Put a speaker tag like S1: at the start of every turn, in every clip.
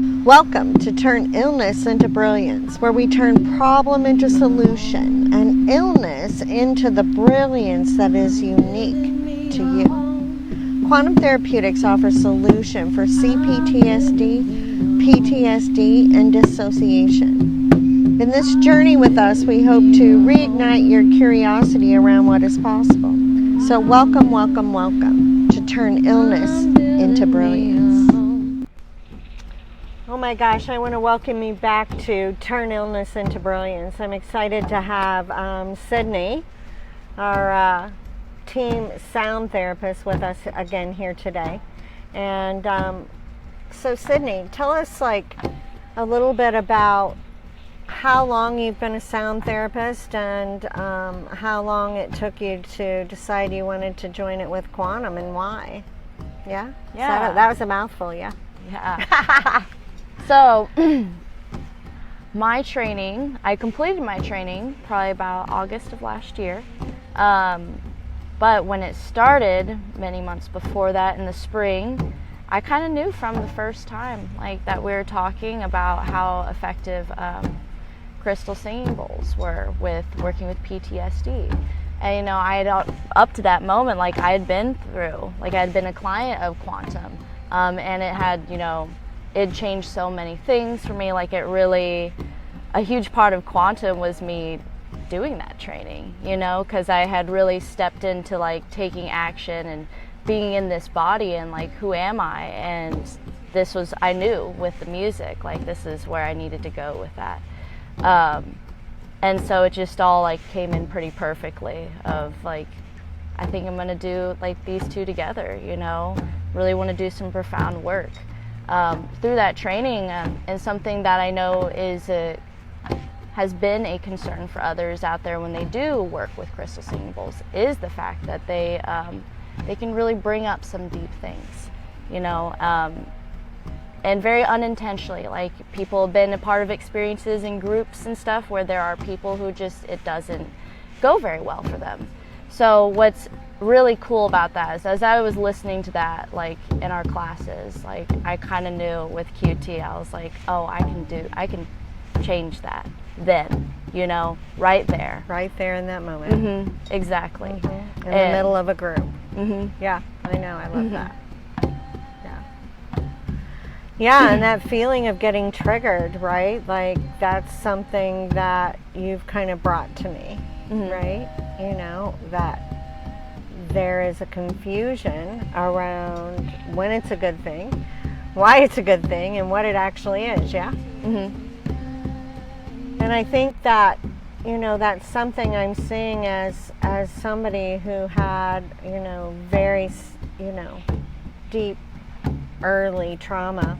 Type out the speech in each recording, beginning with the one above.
S1: Welcome to Turn Illness into Brilliance, where we turn problem into solution and illness into the brilliance that is unique to you. Quantum Therapeutics offers solution for C-PTSD, PTSD, and dissociation. In this journey with us, we hope to reignite your curiosity around what is possible. So welcome, welcome, welcome to Turn Illness into Brilliance. Oh my gosh, I want to welcome you back to Turn Illness into Brilliance. I'm excited to have Sydney, our team sound therapist, with us again here today. And so Sydney, tell us like a little bit about how long you've been a sound therapist and how long it took you to decide you wanted to join it with Quantum and why. Yeah?
S2: Yeah.
S1: So that was a mouthful, yeah?
S2: Yeah. So, I completed my training probably about August of last year. But when it started, many months before that in the spring, I kind of knew from the first time, like, that we were talking about how effective crystal singing bowls were with working with PTSD. And, you know, I had, up to that moment, like, I had been a client of Quantum, and it had, you know, it changed so many things for me. Like, a huge part of Quantum was me doing that training, you know, because I had really stepped into like taking action and being in this body and like, who am I? And I knew with the music, like, this is where I needed to go with that. And so it just all like came in pretty perfectly of like, I think I'm gonna do like these two together, you know, really want to do some profound work. Through that training, and something that I know has been a concern for others out there when they do work with crystal singing bowls, is the fact that they can really bring up some deep things, you know, and very unintentionally. Like, people have been a part of experiences in groups and stuff where there are people who just, it doesn't go very well for them. So what's really cool about that is, as I was listening to that, like, in our classes, like, I kind of knew with QT, I was like, oh, I can change that then, you know, right there.
S1: Right there in that moment.
S2: Mm-hmm, exactly.
S1: Mm-hmm. In the middle of a group.
S2: Mm-hmm.
S1: Yeah, I know, I love that. Yeah, and that feeling of getting triggered, right? Like, that's something that you've kind of brought to me, right? You know, that there is a confusion around when it's a good thing, why it's a good thing, and what it actually is, yeah? And I think that, you know, that's something I'm seeing as somebody who had, you know, very, you know, deep early trauma,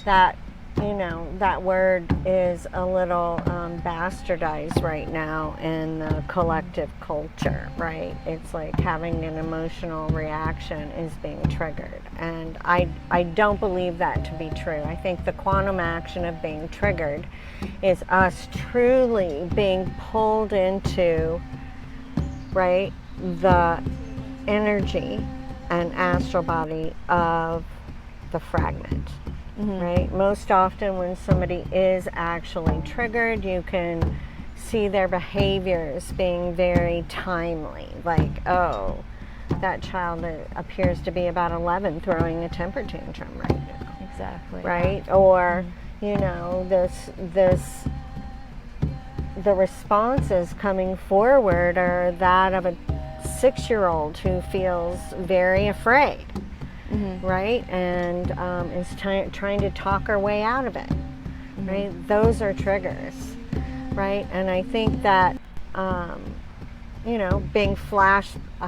S1: that, you know, that word is a little bastardized right now in the collective culture, right? It's like having an emotional reaction is being triggered. And I don't believe that to be true. I think the quantum action of being triggered is us truly being pulled into, right, the energy and astral body of the fragment. Right? Most often when somebody is actually triggered, you can see their behaviors being very timely. Like, oh, that child appears to be about 11 throwing a temper tantrum right now.
S2: Exactly.
S1: Right? Or, you know, the responses coming forward are that of a 6-year-old who feels very afraid. Right? And is trying to talk her way out of it. Right? Those are triggers. Right? And I think that, you know,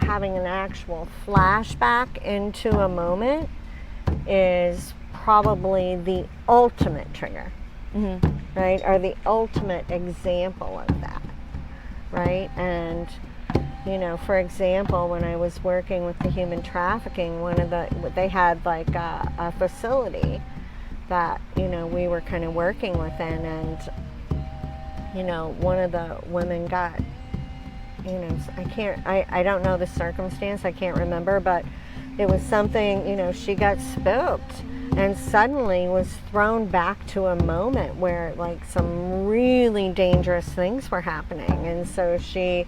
S1: having an actual flashback into a moment is probably the ultimate trigger. Right? Or the ultimate example of that. Right? And, you know, for example, when I was working with the human trafficking, they had like a facility that, you know, we were kind of working within, and, you know, one of the women got, you know, I don't know the circumstance, I can't remember, but it was something, you know, she got spooked and suddenly was thrown back to a moment where like some really dangerous things were happening. And so she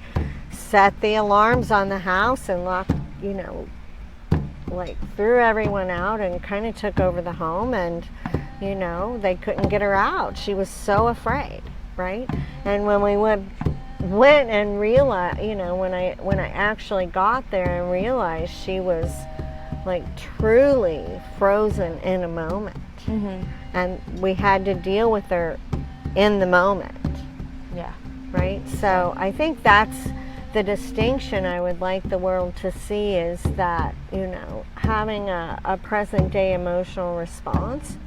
S1: set the alarms on the house and locked, you know, like threw everyone out and kind of took over the home, and you know, they couldn't get her out. She was so afraid, right? And when we went and realized, you know, when I actually got there and realized she was like truly frozen in a moment, and we had to deal with her in the moment.
S2: Yeah.
S1: Right? So I think that's the distinction I would like the world to see, is that, you know, having a present day emotional response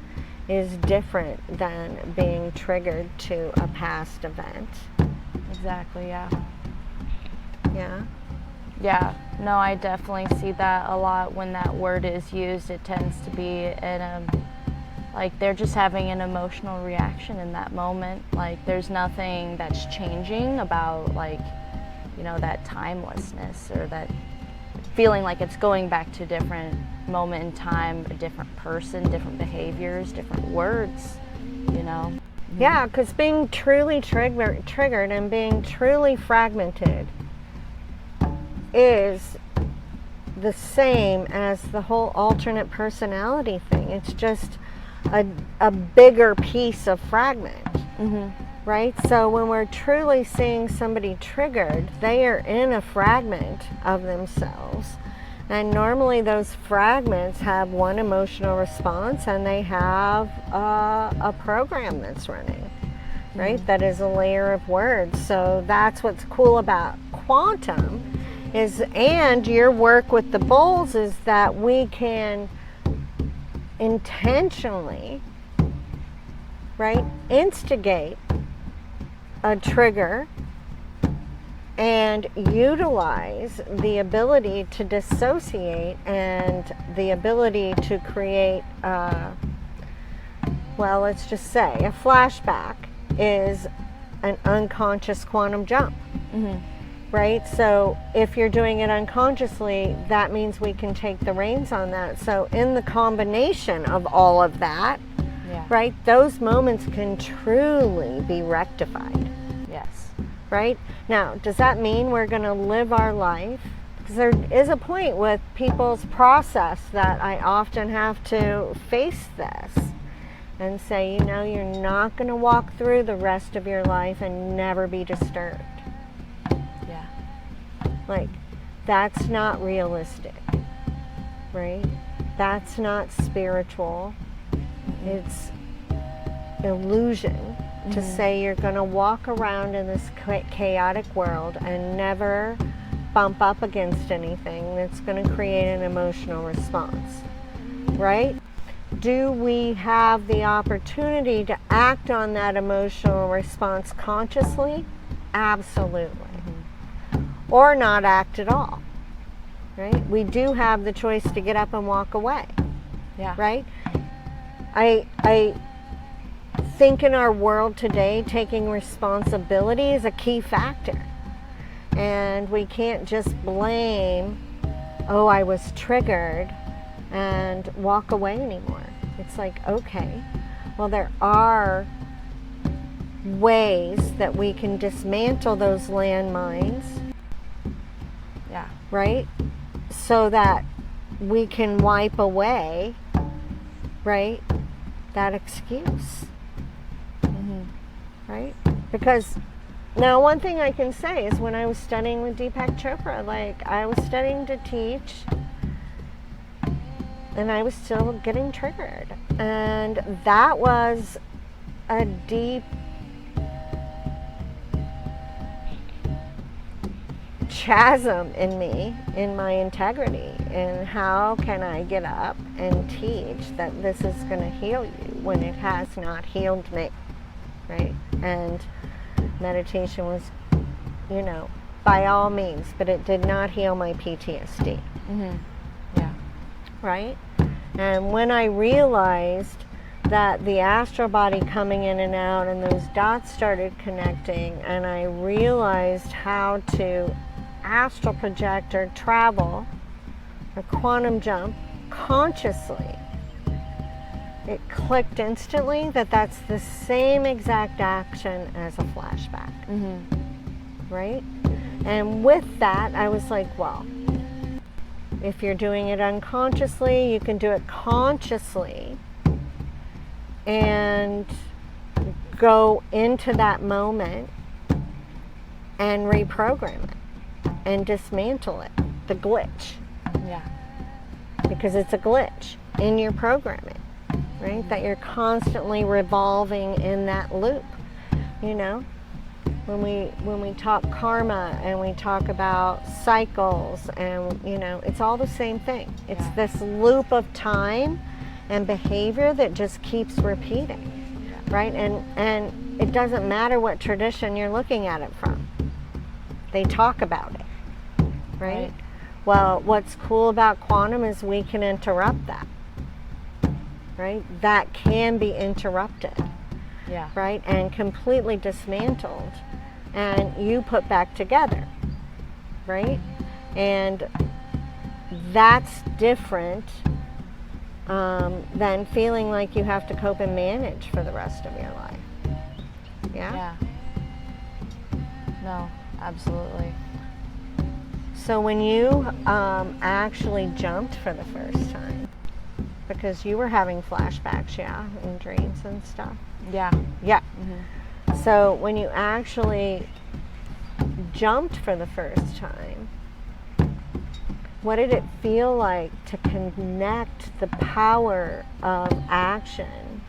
S1: is different than being triggered to a past event.
S2: Exactly, yeah.
S1: Yeah.
S2: Yeah, no, I definitely see that a lot when that word is used. It tends to be in a, like they're just having an emotional reaction in that moment. Like there's nothing that's changing about, like, you know, that timelessness or that feeling like it's going back to a different moment in time, a different person, different behaviors, different words, you know?
S1: Yeah, because being truly triggered and being truly fragmented is the same as the whole alternate personality thing. It's just a bigger piece of fragment, right? So when we're truly seeing somebody triggered, they are in a fragment of themselves. And normally those fragments have one emotional response, and they have a program that's running, right? That is a layer of words. So that's what's cool about quantum is, and your work with the bowls, is that we can intentionally, right, instigate a trigger and utilize the ability to dissociate and the ability to create, well, let's just say a flashback is an unconscious quantum jump, right? So if you're doing it unconsciously, that means we can take the reins on that. So in the combination of all of that, right, those moments can truly be rectified.
S2: Yes.
S1: Right? Now, does that mean we're going to live our life? Because there is a point with people's process that I often have to face this and say, you know, you're not going to walk through the rest of your life and never be disturbed.
S2: Yeah.
S1: Like, that's not realistic, right? That's not spiritual. It's illusion to say you're going to walk around in this chaotic world and never bump up against anything that's going to create an emotional response, right? Do we have the opportunity to act on that emotional response consciously? Absolutely. Or not act at all, right? We do have the choice to get up and walk away, right? I think in our world today, taking responsibility is a key factor. And we can't just blame, oh, I was triggered, and walk away anymore. It's like, okay, well, there are ways that we can dismantle those landmines, right? So that we can wipe away, right, that excuse. Right? Because now one thing I can say is when I was studying with Deepak Chopra, like I was studying to teach and I was still getting triggered. And that was a deep chasm in me, in my integrity. And how can I get up and teach that this is going to heal you when it has not healed me? Right? And meditation was, you know, by all means, but it did not heal my PTSD.
S2: Yeah.
S1: Right? And when I realized that the astral body coming in and out and those dots started connecting, and I realized how to astral project or travel or quantum jump consciously, it clicked instantly that that's the same exact action as a flashback. Right? And with that, I was like, well, if you're doing it unconsciously, you can do it consciously and go into that moment and reprogram it and dismantle it, the glitch.
S2: Yeah.
S1: Because it's a glitch in your programming, right? That you're constantly revolving in that loop, you know? When we talk karma and we talk about cycles, and you know, it's all the same thing. It's this loop of time and behavior that just keeps repeating, right? And it doesn't matter what tradition you're looking at it from. They talk about it, right? Well, what's cool about quantum is we can interrupt that, right? That can be interrupted, right? And completely dismantled, and you put back together, right? And that's different than feeling like you have to cope and manage for the rest of your life. Yeah?
S2: No, absolutely.
S1: So when you actually jumped for the first time, because you were having flashbacks, and dreams and stuff.
S2: Yeah.
S1: So when you actually jumped for the first time, what did it feel like to connect the power of action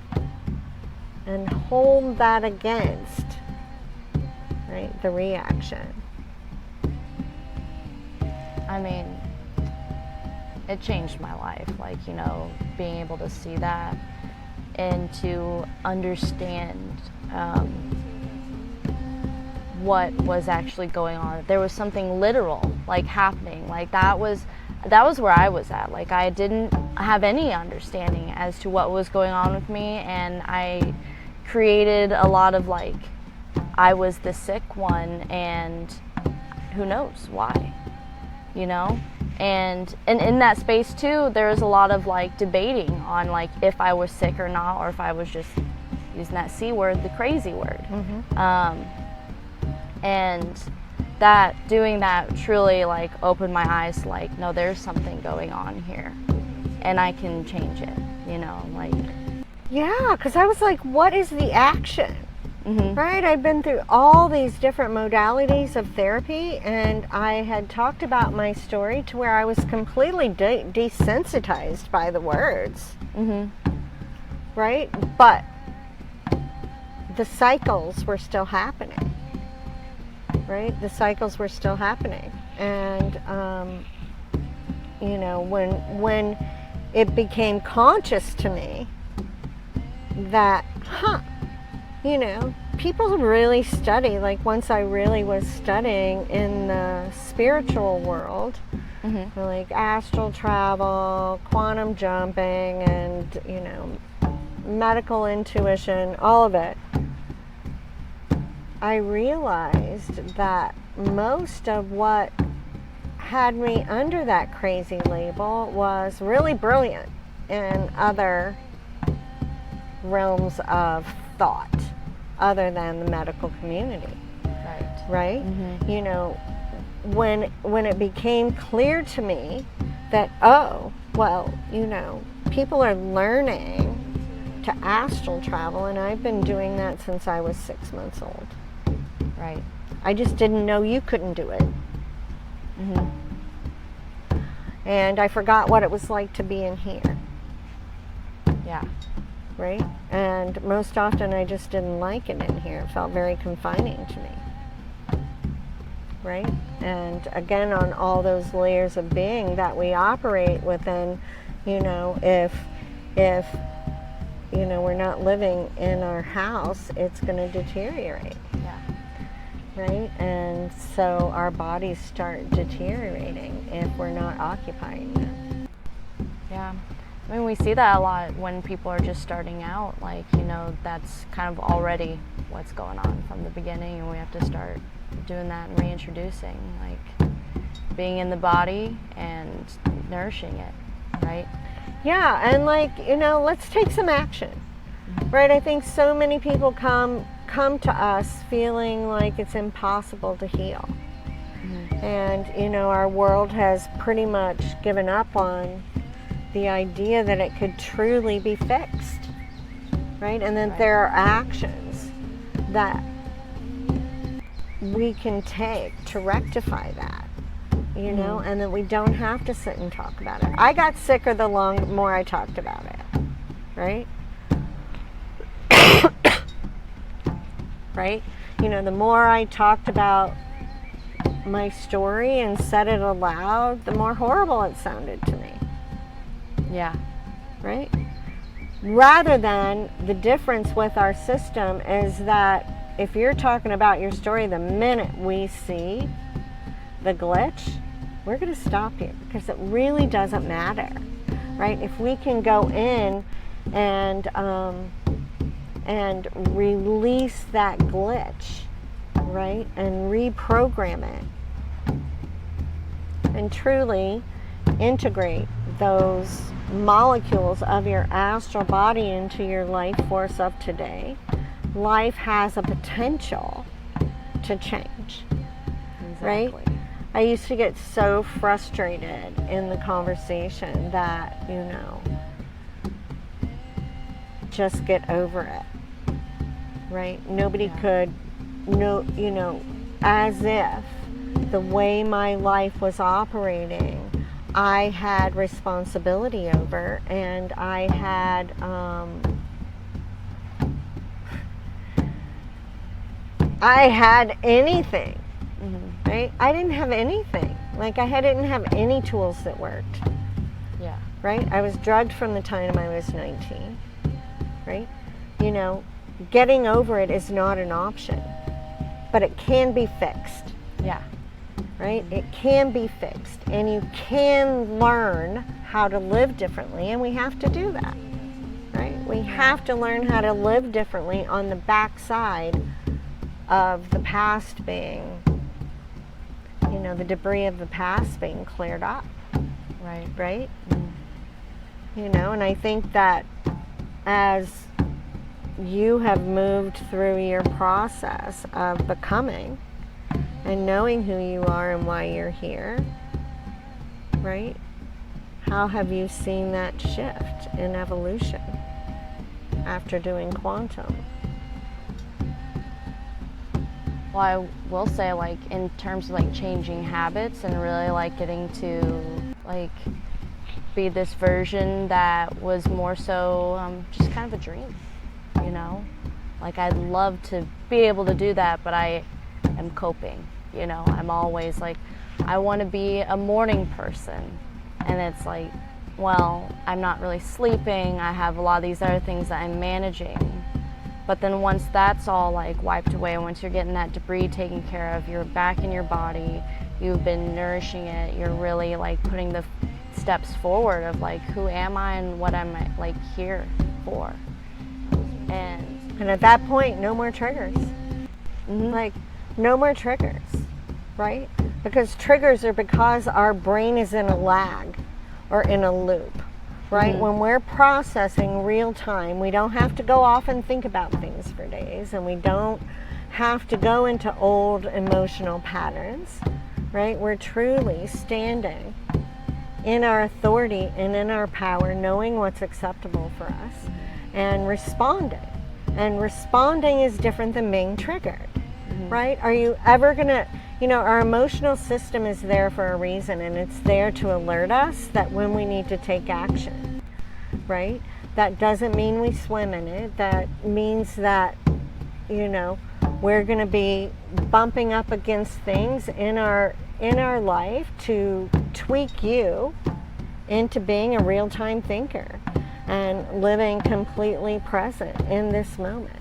S1: and hold that against, right, the reaction?
S2: I mean, it changed my life, like, you know, being able to see that and to understand what was actually going on. There was something literal, like, happening. Like, that was where I was at. Like, I didn't have any understanding as to what was going on with me, and I created a lot of, like, I was the sick one, and who knows why, you know? And in that space too, there was a lot of, like, debating on, like, if I was sick or not, or if I was just using that C word, the crazy word. And doing that truly, like, opened my eyes to, like, no, there's something going on here, and I can change it, you know, like.
S1: Yeah, because I was like, what is the action? Right? I've been through all these different modalities of therapy, and I had talked about my story to where I was completely desensitized by the words. Right? But the cycles were still happening. Right? The cycles were still happening. And, you know, when it became conscious to me that, you know, people really study, like, once I really was studying in the spiritual world, like astral travel, quantum jumping, and, you know, medical intuition, all of it, I realized that most of what had me under that crazy label was really brilliant in other realms of thought other than the medical community. Right? You know, when it became clear to me that, oh, well, you know, people are learning to astral travel, and I've been doing that since I was 6 months old.
S2: Right.
S1: I just didn't know you couldn't do it. And I forgot what it was like to be in here.
S2: Yeah.
S1: Right? And most often I just didn't like it in here. It felt very confining to me. Right? And again, on all those layers of being that we operate within, you know, if you know, we're not living in our house, it's going to deteriorate. Right? And so our bodies start deteriorating if we're not occupying them.
S2: Yeah. I mean, we see that a lot when people are just starting out. Like, you know, that's kind of already what's going on from the beginning, and we have to start doing that and reintroducing, like, being in the body and nourishing it, right?
S1: Yeah, and like, you know, let's take some action, right? I think so many people come to us feeling like it's impossible to heal. And, you know, our world has pretty much given up on the idea that it could truly be fixed, right? And then there are actions that we can take to rectify that, you know, and that we don't have to sit and talk about it. I got sicker the more I talked about it, right? Right? You know, the more I talked about my story and said it aloud, the more horrible it sounded to me.
S2: Yeah.
S1: Right? Rather than the difference with our system is that if you're talking about your story, the minute we see the glitch, we're going to stop you because it really doesn't matter, right? If we can go in and release that glitch, right, and reprogram it, and truly integrate those molecules of your astral body into your life force of today, life has a potential to change.
S2: Exactly.
S1: Right? I used to get so frustrated in the conversation that, you know, just get over it. Right? Nobody could, you know, as if the way my life was operating, I had responsibility over, and I had anything. Right? I didn't have anything. Like didn't have any tools that worked.
S2: Yeah.
S1: Right? I was drugged from the time I was 19. Right? You know, getting over it is not an option, but it can be fixed.
S2: Yeah.
S1: Right? It can be fixed, and you can learn how to live differently, and we have to do that. Right? We have to learn how to live differently on the backside of the past being, you know, the debris of the past being cleared up.
S2: Right.
S1: Right? You know, and I think that as you have moved through your process of becoming and knowing who you are and why you're here, right? How have you seen that shift in evolution after doing quantum?
S2: Well, I will say, like, in terms of, like, changing habits and really, like, getting to, like, be this version that was more so just kind of a dream, you know? Like, I'd love to be able to do that, but I am coping, you know? I'm always, like, I want to be a morning person. And it's like, well, I'm not really sleeping. I have a lot of these other things that I'm managing. But then once that's all like wiped away, once you're getting that debris taken care of, you're back in your body, you've been nourishing it, you're really like putting the steps forward of like, who am I and what am I like here for? And
S1: at that point, no more triggers. Like, no more triggers, right? Because triggers are because our brain is in a lag or in a loop. Right? When we're processing real time, we don't have to go off and think about things for days, and we don't have to go into old emotional patterns, right? We're truly standing in our authority and in our power, knowing what's acceptable for us, and responding. And responding is different than being triggered, right? Are you ever gonna, you know, our emotional system is there for a reason, and it's there to alert us that when we need to take action, right? That doesn't mean we swim in it. That means that, you know, we're going to be bumping up against things in our life to tweak you into being a real-time thinker and living completely present in this moment,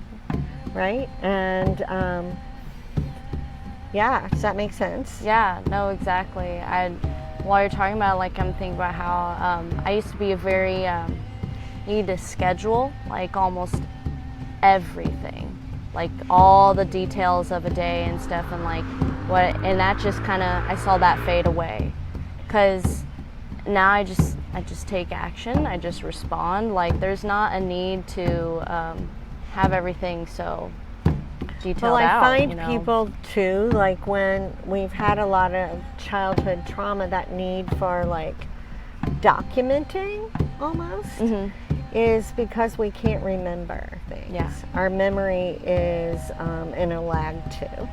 S1: right? And yeah, does that make sense?
S2: yeah, no, exactly. While you're talking about, like, I'm thinking about how I used to be a very need to schedule like almost everything, like all the details of a day and stuff, and like and that just kind of, I saw that fade away, because now I just I just take action. I just respond. Like, there's not a need to have everything so detailed
S1: Well, I
S2: out.
S1: find
S2: you know?
S1: people too, like when we've had a lot of childhood trauma, that need for like documenting almost is because we can't remember things.
S2: Yeah.
S1: Our memory is in a lag too.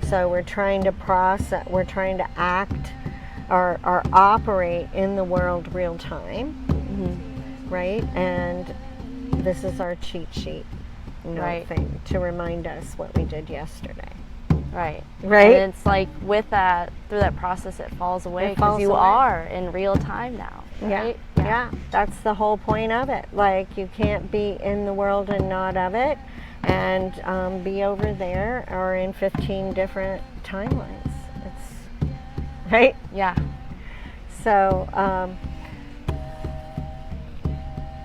S1: So we're trying to process, we're trying to act or operate in the world real time, right? And this is our cheat sheet thing to remind us what we did yesterday.
S2: Right.
S1: Right.
S2: And it's like with that, through that process, it falls away because you are in real time now. Right?
S1: Yeah. That's the whole point of it. Like, you can't be in the world and not of it, and be over there or in 15 different timelines. It's right.
S2: Yeah.
S1: So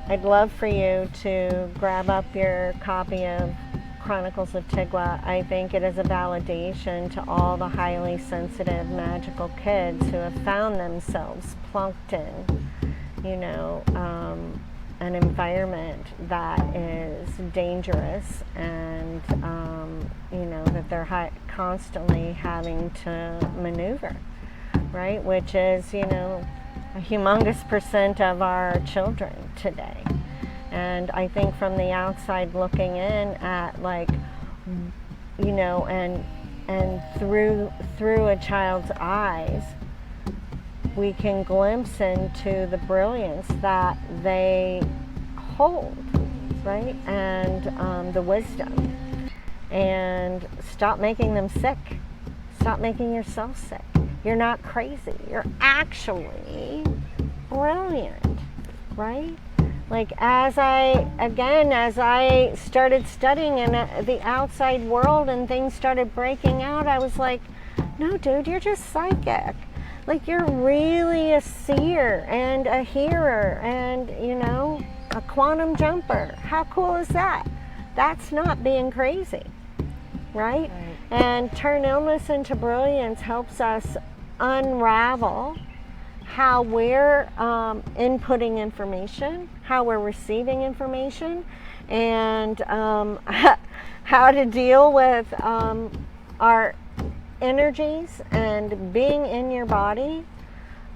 S1: I'd love for you to grab up your copy of Chronicles of Tigwa. I think it is a validation to all the highly sensitive, magical kids who have found themselves plunked in, an environment that is dangerous, and that they're constantly having to maneuver, right? Which is, a humongous percent of our children today. And I think from the outside looking in at, like, and through a child's eyes, we can glimpse into the brilliance that they hold, right? And the wisdom. And stop making them sick. Stop making yourself sick. You're not crazy. You're actually brilliant, right? Like, as I started studying in the outside world and things started breaking out, I was like, no, dude, you're just psychic. Like, you're really a seer and a hearer and, a quantum jumper. How cool is that? That's not being crazy, right? And Turn Illness into Brilliance helps us unravel how we're inputting information, how we're receiving information, and how to deal with our energies and being in your body,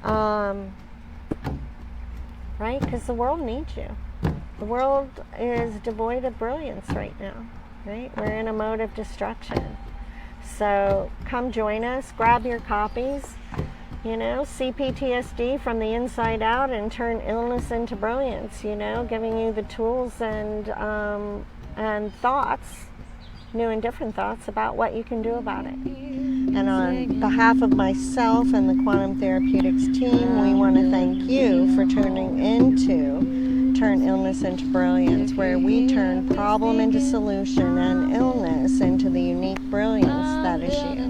S1: right? Because the world needs you. The world is devoid of brilliance right now, right? We're in a mode of destruction. So come join us, grab your copies. C-PTSD from the inside out and Turn Illness into Brilliance, giving you the tools and thoughts, new and different thoughts about what you can do about it. And on behalf of myself and the Quantum Therapeutics team, we want to thank you for tuning into Turn Illness into Brilliance, where we turn problem into solution and illness into the unique brilliance that is you.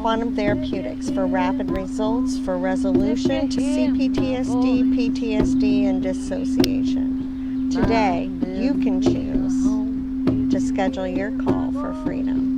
S1: Quantum Therapeutics for rapid results for resolution to C-PTSD, PTSD, and dissociation. Today, you can choose to schedule your call for freedom.